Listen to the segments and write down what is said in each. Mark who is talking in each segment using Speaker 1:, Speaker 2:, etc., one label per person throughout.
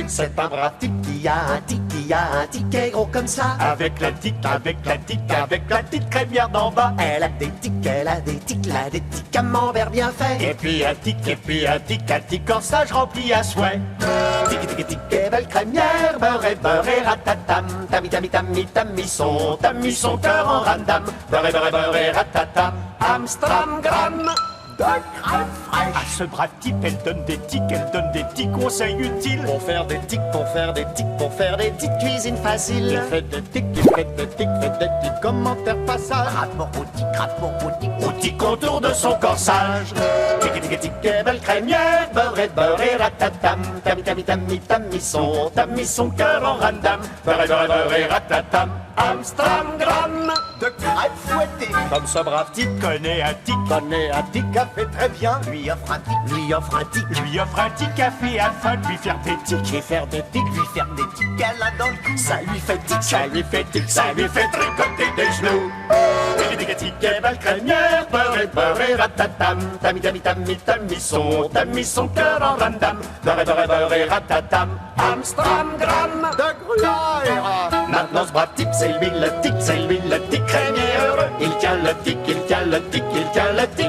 Speaker 1: C'est un brave type qui a un ticket gros comme ça.
Speaker 2: Avec la tique, avec la petite crémière d'en bas.
Speaker 1: Elle a des tics, là, des tics camembert bien fait.
Speaker 2: Et puis un tic corsage rempli à souhait.
Speaker 1: Tic et belle crémière, beurre et ratatam. Tami son cœur en randam. Beurre et ratatam. Amstramgram. De crème fraîche.
Speaker 2: À ce brave type, elle donne des tics conseils utiles.
Speaker 1: Pour faire des tics, pour faire des petites cuisines faciles.
Speaker 2: Il fait des tics commentaires passages.
Speaker 1: Gratte mon
Speaker 2: Au contour de son corsage.
Speaker 1: tic et belle crémière, beurre et ratatam. Tami
Speaker 2: son cœur en randam.
Speaker 1: beurre et ratatam. Amstramgram. De crème fouettée.
Speaker 2: Comme ce brave type connaît un tic a fait très bien.
Speaker 1: Lui offre un tic.
Speaker 2: Lui offre un tic café afin de lui faire des tics.
Speaker 1: Et faire des tics, lui faire des tics, elle a dans le cou. Ça lui fait tic,
Speaker 2: Ça lui fait tricoter des genoux. Tic et belle crémière, beurre et ratatam. Tami son cœur en randam. Beurre et ratatam.
Speaker 1: Amstramgram.
Speaker 2: De gruyère.
Speaker 1: Maintenant ce brave type, c'est lui le tic crémière.
Speaker 2: Il tient le tic,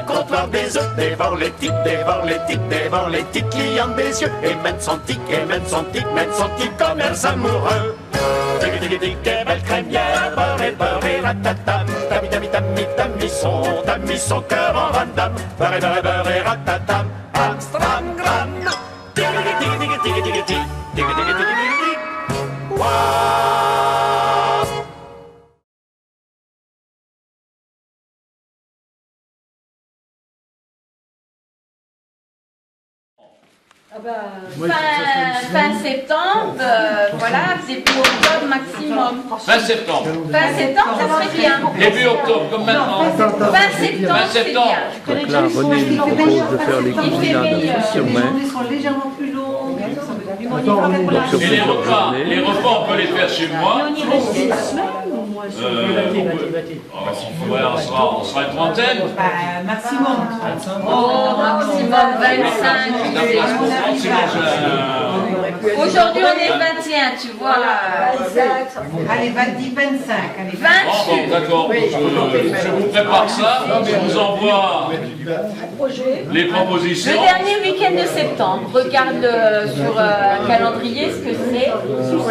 Speaker 2: comptoir des œufs. Dévore les tics, clients des yeux. Et mène son tic, commerce amoureux. Tic et belle crémière, beurre et ratatam. Tami son cœur en randam. Beurre et ratatam.
Speaker 1: Amstramgram.
Speaker 3: Fin septembre, voilà, début octobre maximum.
Speaker 4: Fin septembre.
Speaker 3: Fin septembre, ça serait bien.
Speaker 4: Début octobre, comme maintenant.
Speaker 3: Fin septembre, c'est bien.
Speaker 5: Donc là, René nous propose de faire les cuisinades sur main.
Speaker 6: Ils sont légèrement plus longs.
Speaker 5: Donc sur
Speaker 4: Et
Speaker 5: plusieurs journées.
Speaker 4: les repas, on peut les faire chez moi.
Speaker 6: On y reste une semaine au moins.
Speaker 4: On sera une trentaine.
Speaker 6: Maximum.
Speaker 3: Oh, maximum 25. Aujourd'hui, on est 21, tu vois.
Speaker 6: Allez, 20, 25. Allez,
Speaker 3: 20.
Speaker 4: Bon, d'accord. Je vous prépare ça. Je vous envoie les
Speaker 3: Le
Speaker 4: propositions.
Speaker 3: dernier week-end de septembre, regarde sur un calendrier ce que c'est,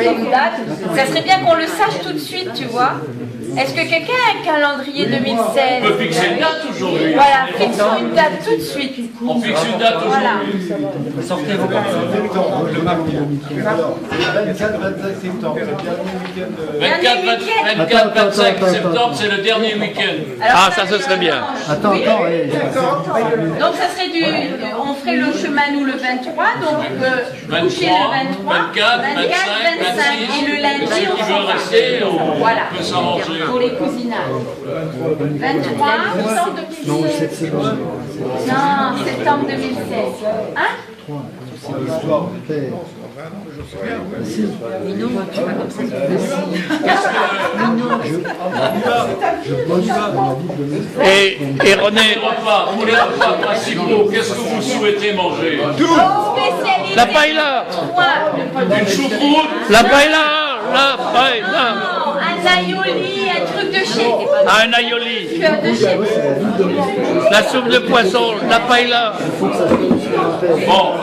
Speaker 3: comme date. Ça serait bien qu'on le sache tout de suite, tu vois. Est-ce que quelqu'un a un calendrier 2016?
Speaker 4: On peut fixer une date aujourd'hui.
Speaker 3: Voilà, fixons une date tout de suite.
Speaker 4: On fixe une date
Speaker 3: Voilà.
Speaker 4: aujourd'hui.
Speaker 7: Sortez vos cartes. Le mardi. Alors, 24-25 septembre, le dernier week-end.
Speaker 4: 24-25 septembre, c'est le dernier week-end.
Speaker 3: Alors,
Speaker 5: Ah, ça, ce serait bien.
Speaker 7: Attends,
Speaker 3: Oui.
Speaker 7: attends,
Speaker 3: Donc ça serait on ferait le chemin nous le 23, donc coucher le 23,
Speaker 4: 24, 25,
Speaker 3: et le lundi
Speaker 4: Ceux
Speaker 3: on
Speaker 4: qui
Speaker 3: s'en
Speaker 4: veulent
Speaker 3: va.
Speaker 4: rester,
Speaker 3: Voilà,
Speaker 4: on peut s'arranger.
Speaker 3: pour les cousinades. 23,
Speaker 7: non, c'est bon.
Speaker 3: non, septembre 2016. Hein?
Speaker 7: Le soir, père.
Speaker 5: Et René,
Speaker 4: Pour les repas principaux, qu'est-ce que vous souhaitez manger?
Speaker 3: Spécialité.
Speaker 5: la paella,
Speaker 4: Une choucroute?
Speaker 5: la paella, la paella,
Speaker 3: Non, un aioli, un truc de chez.
Speaker 5: un aioli,
Speaker 3: De chez.
Speaker 5: la soupe de poisson, la paella.
Speaker 4: Bon,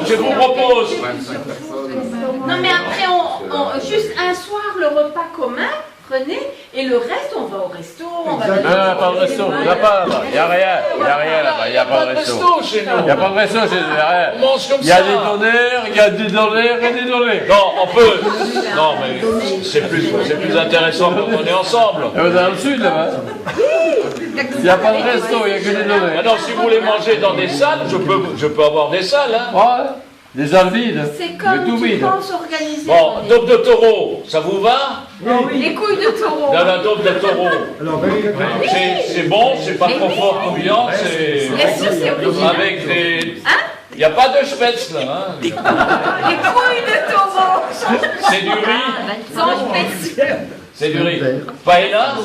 Speaker 4: je vous propose.
Speaker 3: Non mais après, juste un soir le repas commun, prenez, et le reste on va au resto, on va...
Speaker 8: Non, pas de resto, il n'y a pas là-bas, il n'y a rien là-bas, il n'y a pas de resto.
Speaker 4: chez nous.
Speaker 8: Il n'y a pas de resto, c'est rien.
Speaker 4: On mange comme
Speaker 8: Il y a
Speaker 4: ça.
Speaker 8: des donnaires, il y a des donnaires et des donnaires.
Speaker 4: Non, on peut. Non, mais c'est plus intéressant quand on est ensemble.
Speaker 8: Et vous êtes dans le sud là-bas. Il n'y a pas de resto, il n'y a que des donnaires.
Speaker 4: Maintenant, si vous voulez manger dans des salles, je peux avoir des salles. Hein.
Speaker 8: Ouais, des salles vides.
Speaker 3: C'est
Speaker 8: Mais
Speaker 3: comme
Speaker 8: tout
Speaker 3: tu
Speaker 8: vide.
Speaker 3: penses organiser.
Speaker 4: Bon, dope de taureau, ça vous va?
Speaker 3: Les couilles de taureau.
Speaker 4: Dans la dope de taureau.
Speaker 7: Alors,
Speaker 4: C'est bon, c'est pas trop fort comme viande, c'est
Speaker 3: Bien sûr, c'est original.
Speaker 4: avec des...
Speaker 3: Hein?
Speaker 4: Il n'y a pas de spetz là. Hein.
Speaker 3: Les couilles de taureau.
Speaker 4: C'est du riz.
Speaker 3: Sans spécial.
Speaker 4: C'est du riz. Paella?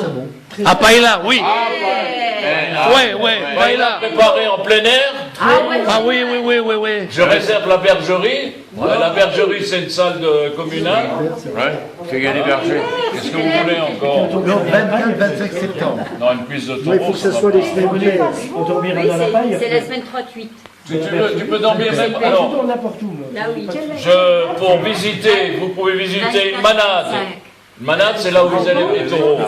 Speaker 5: Ah, paella, oui.
Speaker 4: Ah,
Speaker 5: Ouais,
Speaker 4: paella
Speaker 5: paella.
Speaker 4: préparée en plein air.
Speaker 8: Ah oui, oui, oui, oui, oui.
Speaker 4: Je réserve la bergerie. La bergerie, c'est une salle communale.
Speaker 8: Ouais, c'est gagné berger.
Speaker 4: Qu'est-ce que vous voulez encore?
Speaker 7: Donc 24-25 septembre.
Speaker 4: Non, une cuisse de taureau.
Speaker 9: Il faut que ce soit les semaines. On dormira dans la paille.
Speaker 3: C'est la semaine 38.
Speaker 4: Tu peux dormir même.
Speaker 9: Je
Speaker 4: Alors,
Speaker 9: dors n'importe où.
Speaker 3: Là oui.
Speaker 4: pour visiter, vous pouvez visiter une manade. Une manade, c'est là où vous allez les taureaux.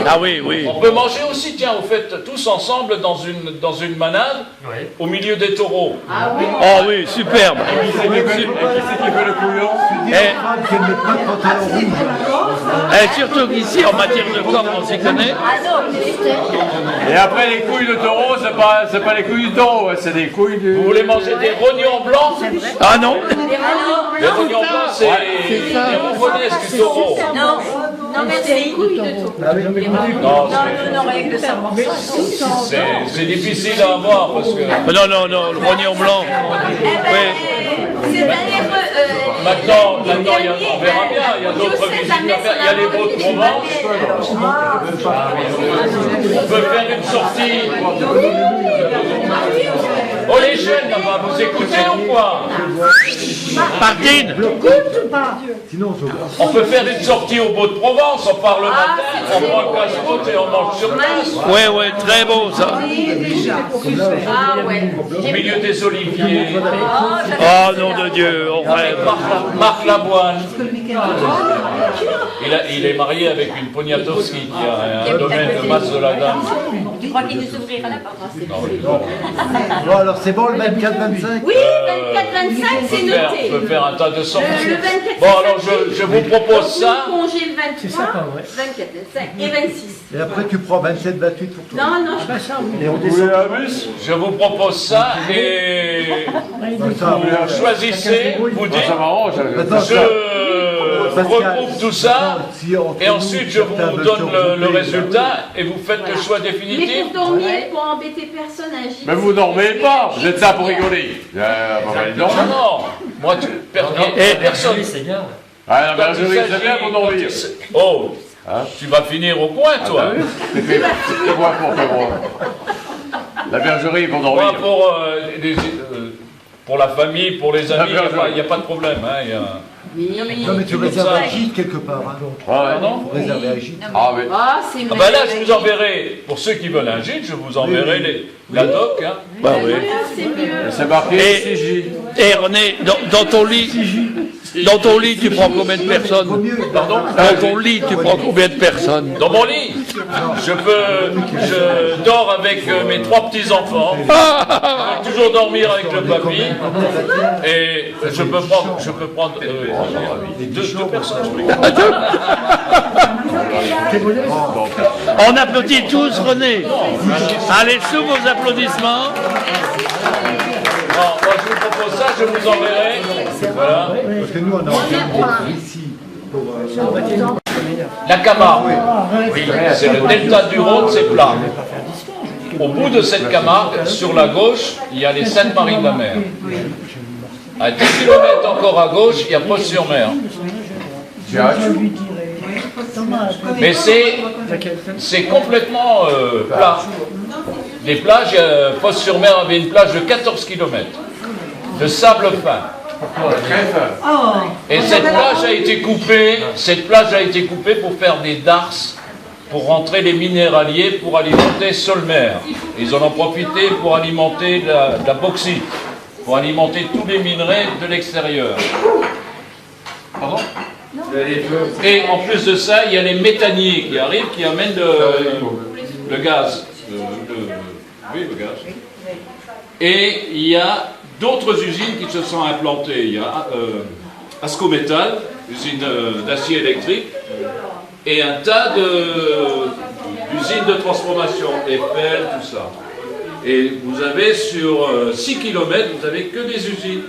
Speaker 8: Ah oui, oui.
Speaker 4: On peut manger aussi, tiens, vous faites tous ensemble dans une manade, au milieu des taureaux.
Speaker 8: Oh oui, superbe.
Speaker 7: Tu dis aux femmes qu'elles ne mettent pas de pantalon rouge.
Speaker 8: Et surtout qu'ici, en matière de corps, on s'y connaît. Et après, les couilles de taureau, c'est pas les couilles du taureau, c'est des couilles du...
Speaker 4: Vous voulez manger des rognons blancs?
Speaker 8: Ah non?
Speaker 4: Les rognons blancs, c'est les rougonaises du taureau.
Speaker 3: Non, merci.
Speaker 4: Non,
Speaker 3: Non, rien que ça.
Speaker 4: c'est difficile à avoir parce que
Speaker 8: Non, le rognon blanc. Oui.
Speaker 3: C'est-à-dire
Speaker 4: maintenant, on verra bien, il y a d'autres visites à faire. Il y a les veaux de Provence. On peut faire une sortie. Oh les jeunes là-bas, vous écoutez ou quoi?
Speaker 8: Martine.
Speaker 7: Sinon,
Speaker 4: On peut faire une sortie au Beau de Provence, on part le matin, on prend le casse-croûte et on mange sur place.
Speaker 8: Oui, oui, très beau ça.
Speaker 3: Ah ouais.
Speaker 4: Au milieu des oliviers.
Speaker 8: Oh nom de Dieu, on rêve.
Speaker 4: Marc Lavoine. Il est marié avec une Poniatowski qui a un domaine de masse de la dame.
Speaker 3: Tu crois qu'il nous ouvrira la porte?
Speaker 7: bon, alors c'est bon le 24-25?
Speaker 3: Oui, 24-25, c'est noté.
Speaker 4: On peut faire un tas de sorties.
Speaker 3: Le 24,
Speaker 4: Bon, alors je vous propose ça.
Speaker 3: Congé le 23, 24, 25 et 26.
Speaker 7: Et après tu prends 27-28 pour toi.
Speaker 3: Non,
Speaker 7: Et on
Speaker 8: Vous voulez
Speaker 7: descend.
Speaker 8: un bus?
Speaker 4: Je vous propose ça et vous choisissez, vous dites,
Speaker 8: Ça m'arrange.
Speaker 4: je regroupe tout ça et ensuite je vous donne le résultat et vous faites le choix
Speaker 3: mais
Speaker 4: définitif.
Speaker 3: pour dormir, pour embêter personne, un gîte.
Speaker 8: Mais vous dormez pas, vous êtes là pour rigoler.
Speaker 4: Non, non, moi personne.
Speaker 8: Ah, la bergerie, c'est bien pour dormir.
Speaker 4: Oh, tu vas finir au coin toi.
Speaker 8: C'est moi pour faire moi. La bergerie pour dormir.
Speaker 4: Moi pour la famille, pour les amis, il n'y a pas de problème. Hein,
Speaker 7: Non mais tu réserves un gîte quelque part. Hein.
Speaker 4: Pardon?
Speaker 7: Faut réserver un gîte.
Speaker 8: Ah oui.
Speaker 3: Ah, c'est
Speaker 4: Ah ben là, je vous enverrai, pour ceux qui veulent un gîte, je vous enverrai la doc. Hein.
Speaker 8: Bah oui.
Speaker 3: c'est mieux.
Speaker 8: C'est marqué CJ. Et René, dans ton lit, tu prends combien de personnes?
Speaker 4: Pardon?
Speaker 8: Dans ton lit, tu prends combien de personnes?
Speaker 4: Dans mon lit, je dors avec mes 3 petits-enfants. Je peux toujours dormir avec le papy. Et je peux prendre 2 personnes.
Speaker 8: On applaudit tous René. Allez, sous vos applaudissements.
Speaker 4: Bon, moi je vous propose ça, je vous enverrai. Voilà.
Speaker 7: Parce que nous on a envie ici.
Speaker 4: La Camargue, oui, c'est le delta du Rhône, c'est plat. Au bout de cette Camargue, sur la gauche, il y a les Saintes-Maries de la Mer. À 10 km encore à gauche, il y a Fos-sur-Mer. Mais c'est complètement plat. Les plages, Fos-sur-Mer avait une plage de 14 km de sable fin. Et cette plage a été coupée pour faire des darses, pour rentrer les minéraliers, pour alimenter Solmer. Ils en ont profité pour alimenter la bauxite, pour alimenter tous les minerais de l'extérieur. Pardon? Et en plus de ça, il y a les méthaniers qui arrivent, qui amènent le gaz. Oui, le gaz. Et il y a d'autres usines qui se sont implantées. Il y a Ascométal, usine d'acier électrique, et un tas d'usines de transformation, Eiffel, tout ça. Et vous avez sur 6 km, vous n'avez que des usines.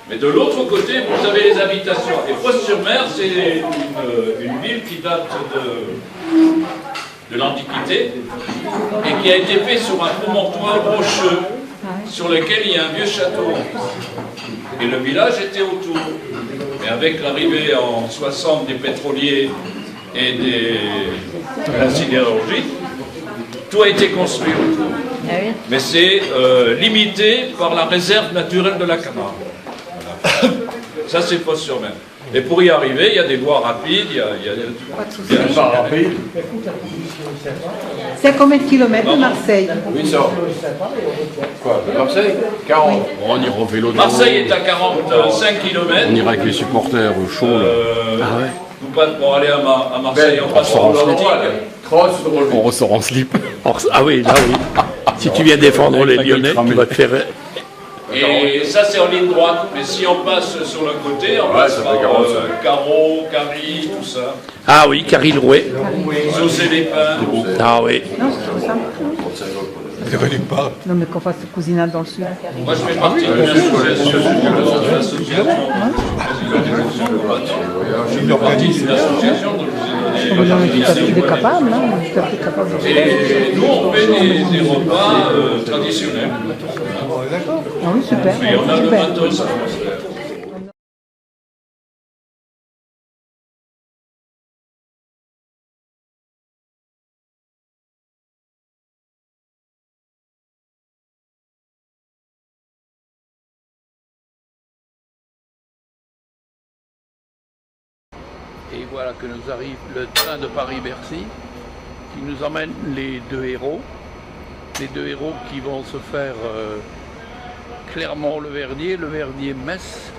Speaker 4: Mais de l'autre côté, vous avez les habitations. Et Fos-sur-Mer, c'est une ville qui date de l'Antiquité et qui a été faite sur un promontoire rocheux sur lequel il y a un vieux château. Et le village était autour. Et avec l'arrivée en 60 des pétroliers et de la sidérurgie, tout a été construit autour.
Speaker 3: Ah oui.
Speaker 4: Mais c'est limité par la réserve naturelle de la Camargue. Voilà. Ça, c'est Fos-sur-Mer. Et pour y arriver, il y a des voies rapides, il y a des
Speaker 8: Pas rapide.
Speaker 6: C'est à combien de kilomètres de Marseille?
Speaker 8: Oui, ça. Quoi, de Marseille 40. On ira au vélo.
Speaker 4: Marseille est à 45 km.
Speaker 5: On ira avec les supporters chauds.
Speaker 4: Nous pas pour aller à Marseille en passant par le
Speaker 5: On ressort en slip. Ah oui, là oui. Si tu viens défendre les Lyonnais, tu vas te faire...
Speaker 4: Et ça, c'est en ligne droite. Mais si on passe sur le côté, on passe par Carreau, Carry, tout ça.
Speaker 5: Ah oui, Carry-le-Rouet.
Speaker 4: Saucé-les-Pins.
Speaker 5: Ah oui.
Speaker 6: Non, c'est trop sympa. Non, mais qu'on fasse cousinade dans le sud.
Speaker 4: Moi, je fais partie d'une association. Je fais partie d'une association dont je vous ai donné.
Speaker 6: Tout à fait capable, hein. Tout à fait capable.
Speaker 4: Et nous, on fait des repas traditionnels.
Speaker 6: Ah oui, super.
Speaker 4: Et on a le
Speaker 6: Super.
Speaker 4: matos.
Speaker 5: Et voilà que nous arrive le train de Paris-Bercy qui nous emmène les deux héros. Les deux héros qui vont se faire Clermont-le-Vernier, le Vernier-Metz,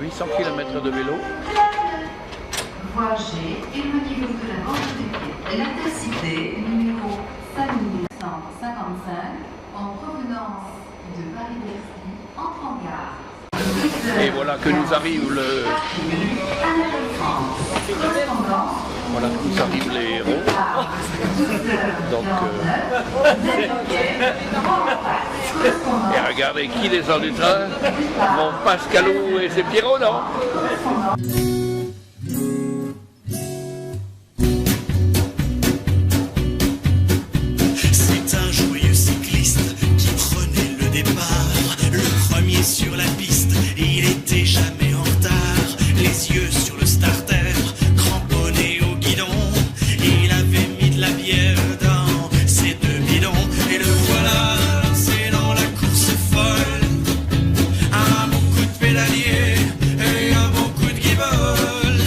Speaker 5: 800 km de vélo.
Speaker 10: Voie G, éloignez-vous de la bande de pied. L'intercité numéro 5155 en provenance de Paris-Bercy entre en gare.
Speaker 5: Et voilà que nous arrive le... Voilà que nous arrivent les héros. Donc, et regardez qui descend du train. Mon Pascalou et ses Pierrot, non?
Speaker 11: C'est un joyeux cycliste qui prenait le départ, le premier sur la piste, et il était jamais en retard. Les yeux sur le starter, cramponné au guidon, il avait mis de la bière dans ses deux bidons, et le voilà lancé dans la course folle. Un bon coup de pédalier et un bon coup de guibole,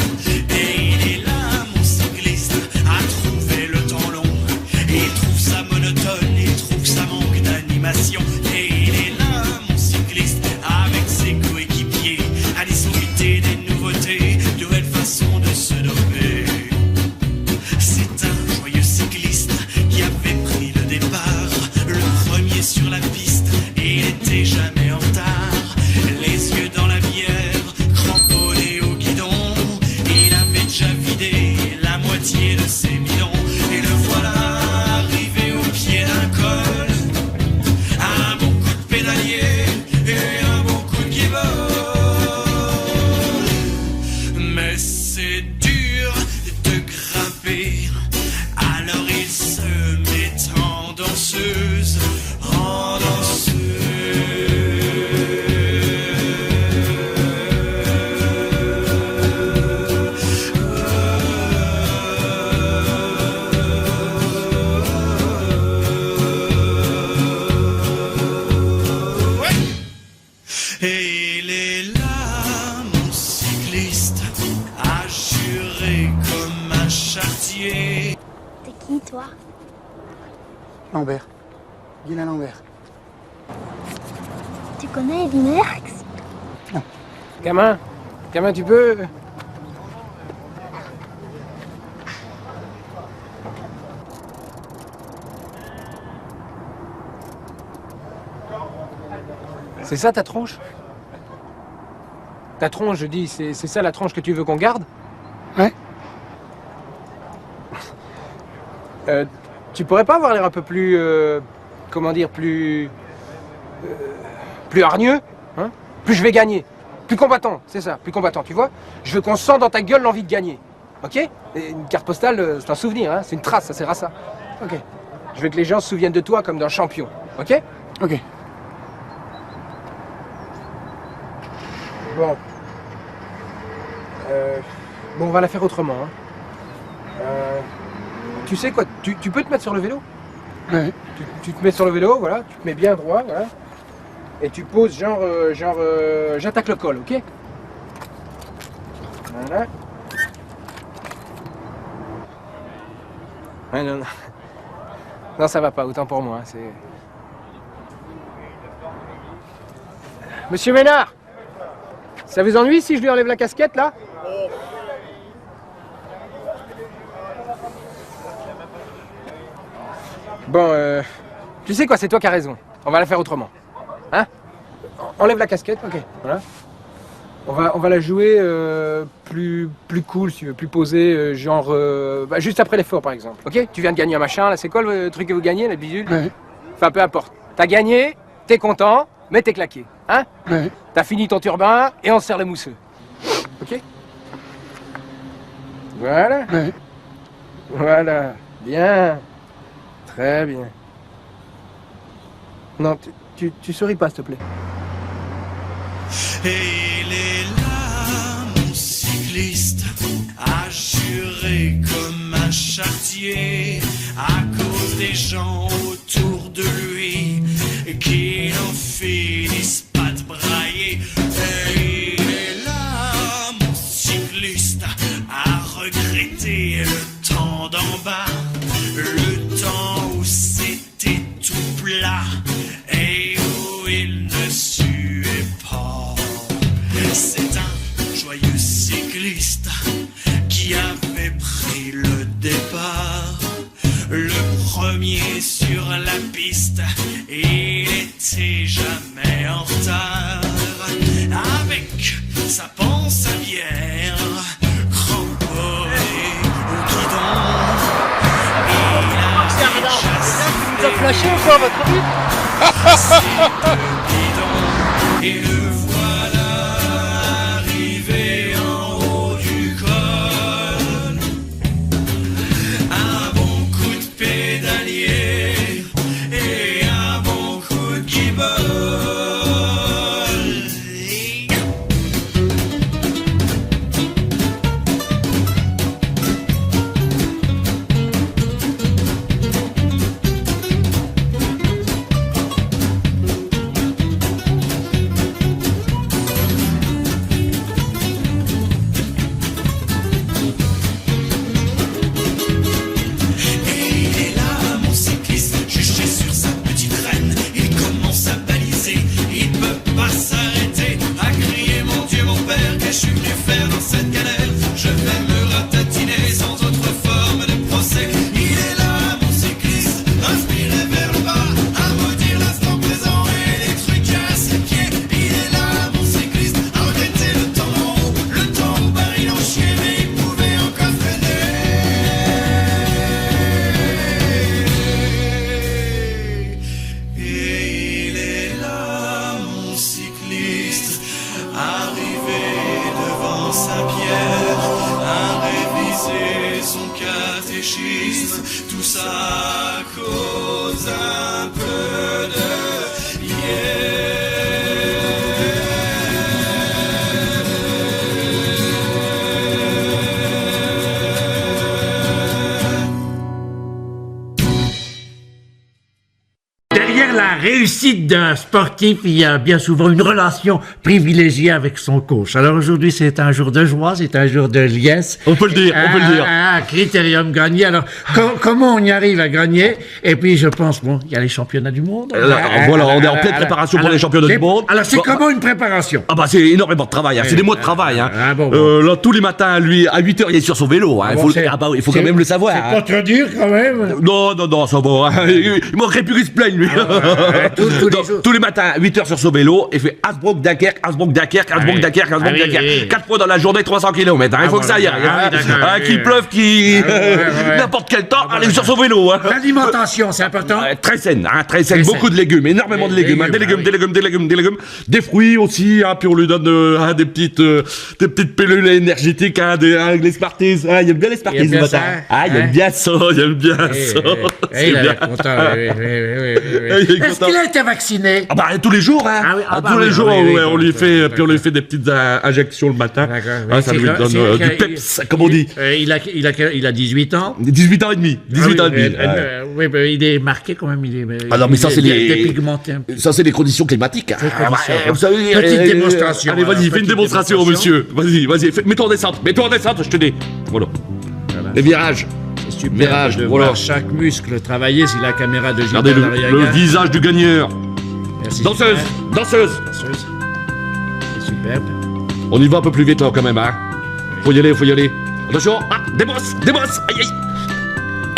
Speaker 11: et il est là, mon cycliste, à trouver le temps long. Il trouve ça monotone, il trouve ça manque d'animation. Et il est là, mon cycliste, avec ses coéquipiers, à discuter des nouveautés, de nouvelles façons de se doper. C'est un joyeux cycliste qui avait pris le départ, le premier sur la piste, et il était jamais en retard. Les yeux dans la bière, cramponné au guidon, il avait déjà vidé la moitié de ses bidons. Et le voilà arrivé au pied d'un col, un bon coup de pédalier et un bon coup de guibole. Mais c'est dur de grimper, alors il se met en danseuse, en danseuse. Et il est là, mon cycliste, à jurer comme un chartier.
Speaker 12: T'es qui, toi?
Speaker 13: Lambert. Guylain Lambert.
Speaker 12: Tu connais Eddy Merckx?
Speaker 13: Non. Gamin, tu peux... C'est ça ta tronche? Ta tronche, je dis, c'est ça la tronche que tu veux qu'on garde? Ouais. Tu pourrais pas avoir l'air un peu plus... comment dire, plus hargneux, hein? Plus je vais gagner. Plus combattant, c'est ça, plus combattant, tu vois? Je veux qu'on sente dans ta gueule l'envie de gagner. Ok? Et une carte postale, c'est un souvenir, hein? C'est une trace, ça sert à ça. Ok. Je veux que les gens se souviennent de toi comme d'un champion. Ok? Ok. Bon. Bon, on va la faire autrement. Hein. Tu sais quoi, tu peux te mettre sur le vélo? Ouais. Tu te mets sur le vélo, voilà, tu te mets bien droit, voilà. Et tu poses genre, j'attaque le col, ok? Voilà. Ouais, non, non. Non, ça va pas, autant pour moi, c'est... Monsieur Ménard, ça vous ennuie si je lui enlève la casquette, là? Bon, tu sais quoi, c'est toi qui as raison. On va la faire autrement. Hein? Enlève la casquette, ok, voilà. On va la jouer plus cool, si tu veux, plus posée, genre juste après l'effort par exemple. Ok? Tu viens de gagner un machin, là c'est quoi le truc que vous gagnez, la bidule? Ouais. Enfin peu importe. T'as gagné, t'es content, mais t'es claqué. Hein? Ouais. T'as fini ton turbin et on se serre le mousseux. Ok? Voilà. Ouais. Voilà. Bien. Très bien. Non, tu souris pas s'il te plaît.
Speaker 11: Et il est là, mon cycliste, à jurer comme un charretier, à cause des gens autour de lui, qui n'en finissent pas de brailler. Et il est là, mon cycliste, à regretter le temps d'en bas, le temps où c'était tout plat, et où il ne suait pas. C'est un joyeux cycliste qui avait pris le départ, le premier sur la piste, il était jamais en retard. Avec sa panse à bière, cramponnée au guidon, il avait déjà
Speaker 13: Vous avez flashé ou quoi, votre but?
Speaker 11: et le voilà arrivé en haut du col. Un bon coup de pédalier et un bon coup de guibole. Tout ça à cause un peu de
Speaker 9: Derrière la réussite d'un sportif, il y a bien souvent une relation privilégiée avec son coach. Alors aujourd'hui, c'est un jour de joie, c'est un jour de liesse.
Speaker 8: On peut le dire, on peut le dire.
Speaker 9: Un critérium gagné. Alors, comment on y arrive à gagner? Et puis, je pense, bon, il y a les championnats du monde.
Speaker 8: Voilà, on est en pleine préparation pour les championnats du monde.
Speaker 9: Alors, c'est comment une préparation?
Speaker 8: Ah bah, c'est énormément de travail, hein. C'est des mois de travail, hein. Là, tous les matins, lui, à 8h, il est sur son vélo, hein. Il faut quand même le savoir.
Speaker 9: C'est pas trop dur, quand même.
Speaker 8: Non, ça va, hein. Il manquerait plus qu'il se plaigne, lui. Tous les matins, 8h sur son vélo, il fait Hasbrook-Dunkerque, Hasbrook-Dunkerque, Hasbrook-Dunkerque, Hasbrook-Dunkerque. 4 fois dans la journée, 300 km. Il faut que ça aille. Qu'il pleuve, n'importe quel temps, allez sur son vélo.
Speaker 9: L'alimentation, c'est important.
Speaker 8: Très saine, très saine. Beaucoup de légumes, énormément de légumes. Des légumes. Des fruits aussi, puis on lui donne des petites pilules énergétiques, les Smarties. Il aime bien les Smarties le matin. Il aime bien ça,
Speaker 9: Il est content, oui. Est-ce qu'il a été vacciné?
Speaker 8: Ah bah tous les jours, hein.
Speaker 9: Ah oui, ah bah
Speaker 8: tous
Speaker 9: oui,
Speaker 8: les jours,
Speaker 9: oui, oui,
Speaker 8: ouais, on lui
Speaker 9: d'accord,
Speaker 8: fait,
Speaker 9: d'accord.
Speaker 8: puis on lui fait des petites injections le matin.
Speaker 9: D'accord.
Speaker 8: Ça lui donne du peps, comme on dit.
Speaker 9: Il a 18 ans.
Speaker 8: 18 ans et demi. 18 ans et demi.
Speaker 9: Oui, il est marqué quand même.
Speaker 8: Ah non, mais ça, c'est
Speaker 9: dépigmenté un peu.
Speaker 8: Ça, c'est les conditions climatiques. Ah, ouais, vous savez,
Speaker 9: Petite démonstration.
Speaker 8: Allez, vas-y, fais une démonstration, monsieur. Vas-y, mets-toi en descente, je te dis. Voilà. Les virages.
Speaker 9: C'est super
Speaker 8: Virage,
Speaker 9: de
Speaker 8: voilà.
Speaker 9: voir chaque muscle travailler si la caméra de Gilles
Speaker 8: Regardez le visage du gagneur.
Speaker 9: Merci.
Speaker 8: Danseuse.
Speaker 9: C'est superbe.
Speaker 8: On y va un peu plus vite là quand même, hein. Faut y aller. Attention, des bosses. Aïe, aïe.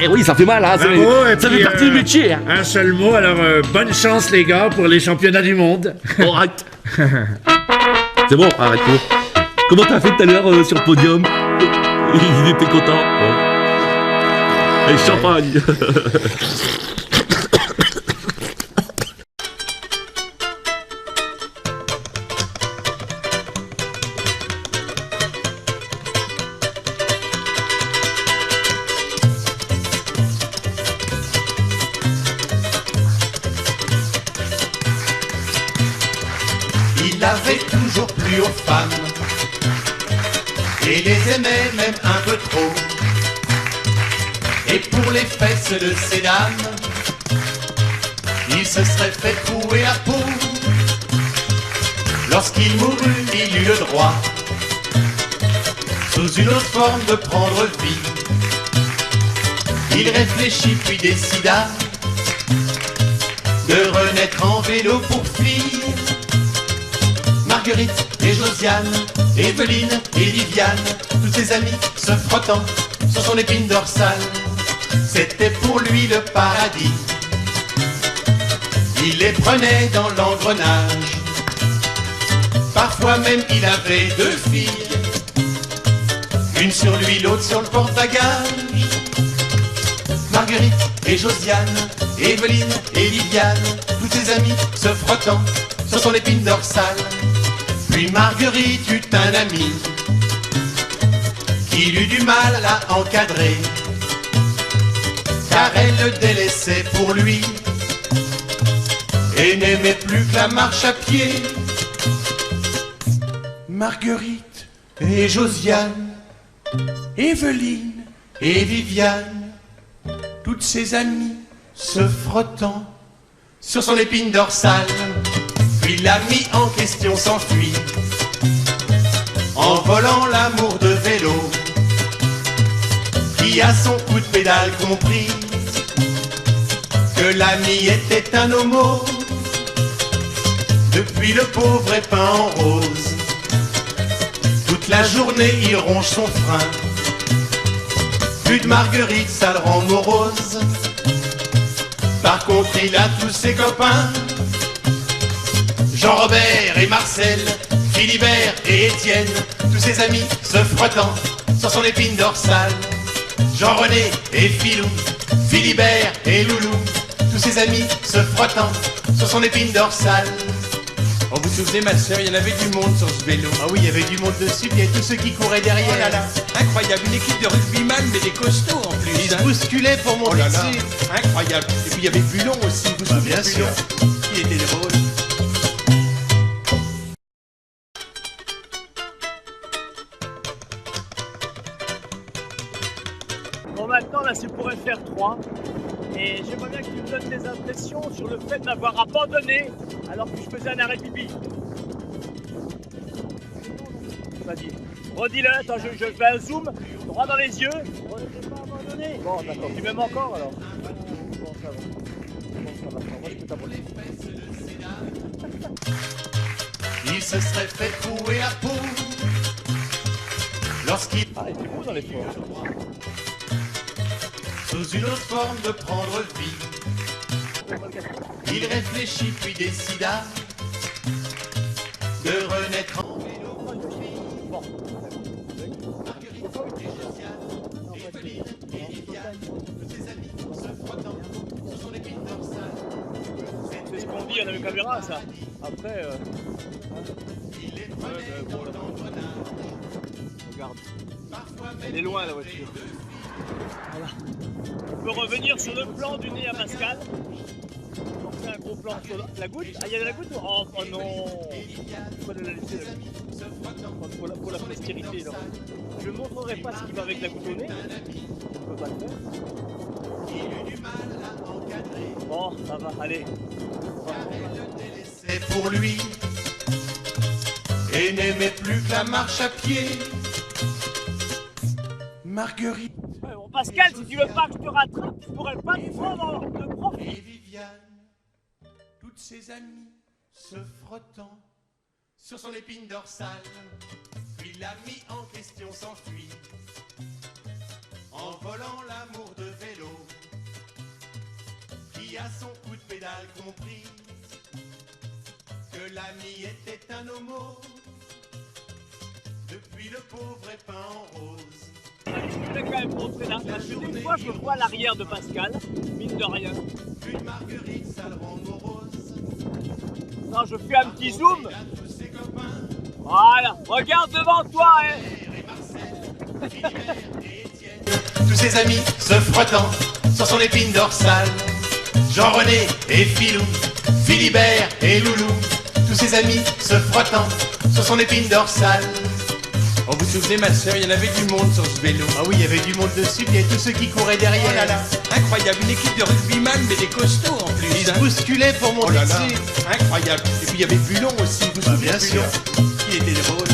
Speaker 8: Eh oui, ça fait mal, hein.
Speaker 9: Bravo,
Speaker 8: Ça fait partie du métier. Hein.
Speaker 9: Un seul mot, alors bonne chance les gars pour les championnats du monde.
Speaker 8: Oh, arrête. C'est bon, arrête-toi. Comment t'as fait tout à l'heure sur le podium? Il était content. Ouais. Et champagne.
Speaker 2: Il avait toujours plu aux femmes et les aimait même un peu trop. Et pour les fesses de ces dames, il se serait fait trouer à peau. Lorsqu'il mourut, il eut le droit, sous une autre forme, de prendre vie. Il réfléchit puis décida de renaître en vélo pour fille. Marguerite et Josiane, Evelyne et Viviane, toutes ses amies se frottant sur son épine dorsale. C'était pour lui le paradis. Il les prenait dans l'engrenage. Parfois même il avait deux filles, une sur lui, l'autre sur le porte-bagages. Marguerite et Josiane, Evelyne et Viviane, toutes ses amies se frottant sur son épine dorsale. Puis Marguerite eut un ami qu'il eut du mal à encadrer, car elle le délaissait pour lui et n'aimait plus que la marche à pied. Marguerite et Josiane, Evelyne et Viviane, toutes ses amies se frottant sur son épine dorsale. Puis l'ami en question s'enfuit, en volant l'amour de vélo, qui à son coup de pédale compris que l'ami était un homo. Depuis le pauvre est peint en rose, toute la journée il ronge son frein. Plus de Marguerite, ça le rend morose. Par contre il a tous ses copains, Jean-Robert et Marcel, Philibert et Étienne, tous ses amis se frottant sur son épine dorsale. Jean-René et Philou, Philibert et Loulou, tous ses amis se frottant sur son épine dorsale. Oh, vous vous souvenez, ma soeur, il y en avait du monde sur ce vélo. Ah oui, il y avait du monde dessus, puis il y avait tous ceux qui couraient derrière. Oh là là, incroyable, une équipe de rugbyman, mais des costauds en plus. Ils se bousculaient pour monter dessus. Incroyable. Et puis il y avait Bulon aussi, vous vous souvenez, bien sûr. Il était drôle.
Speaker 14: Bon, maintenant là c'est pour FR3 et j'aimerais bien que tu me donnes tes impressions sur le fait d'avoir abandonné alors que je faisais un arrêt pipi. Vas-y, redis-le, attends, je fais un zoom droit dans les yeux. On n'était pas abandonné. Bon, d'accord, tu m'aimes encore alors? Bon, ça va. Bon, ça va. Moi, je peux t'abonner.
Speaker 2: Il se serait fait trouer à peau lorsqu'il...
Speaker 14: Ah, il était beau dans les forts.
Speaker 2: Sous une autre forme de prendre vie, il réfléchit puis décida de renaître en vélo pour fille. Marguerite et Josiane, Evelyne et Viviane, tous ses amis se frottant sur son épine dorsale.
Speaker 14: C'est ce qu'on dit à la caméra, ça. Après,
Speaker 2: il est prenait dans l'engrenage.
Speaker 14: Regarde. Elle est loin la voiture. Voilà. On peut revenir sur le plan du nez à Pascal. Donc c'est un au plan sur la goutte. Ah, il y a de la goutte? Oh non! Pourquoi de la laisser la goutte? Pour la postérité, là. Je ne montrerai pas ce qui va avec la goutte au nez. Je ne peux pas le faire. Bon, ça va, allez.
Speaker 2: C'est pour lui et n'aimait plus que la marche à pied. Marguerite.
Speaker 14: Ouais, bon, Pascal, si tu veux pas que je te rattrape, tu pourrais pas me prendre de profit.
Speaker 2: Et Viviane, toutes ses amies se frottant sur son épine dorsale, puis l'ami en question s'enfuit en volant l'amour de vélo, qui à son coup de pédale compris que l'ami était un homo. Depuis le pauvre est peint en rose.
Speaker 14: Je voulais quand même montrer là, parce que des fois je vois l'arrière de Pascal, mine de rien.
Speaker 2: Une marguerite saleront morose.
Speaker 14: Non, je fais un petit zoom. Voilà, regarde devant toi, hein.
Speaker 2: Tous ses amis se frottant sur son épine dorsale. Jean-René et Philou, Philibert et Loulou. Tous ses amis se frottant sur son épine dorsale.
Speaker 15: Oh, vous vous souvenez, ma soeur, il y en avait du monde sur ce vélo.
Speaker 2: Ah oui, il y avait du monde dessus, il y avait tous ceux qui couraient derrière.
Speaker 15: Oh là là, incroyable, une équipe de rugbyman, mais des costauds en plus.
Speaker 2: Ils se bousculaient pour monter
Speaker 15: oh là là,
Speaker 2: dessus.
Speaker 15: incroyable. Et puis il y avait Bulon aussi, vous vous souvenez
Speaker 2: bien sûr.
Speaker 15: Il était drôle.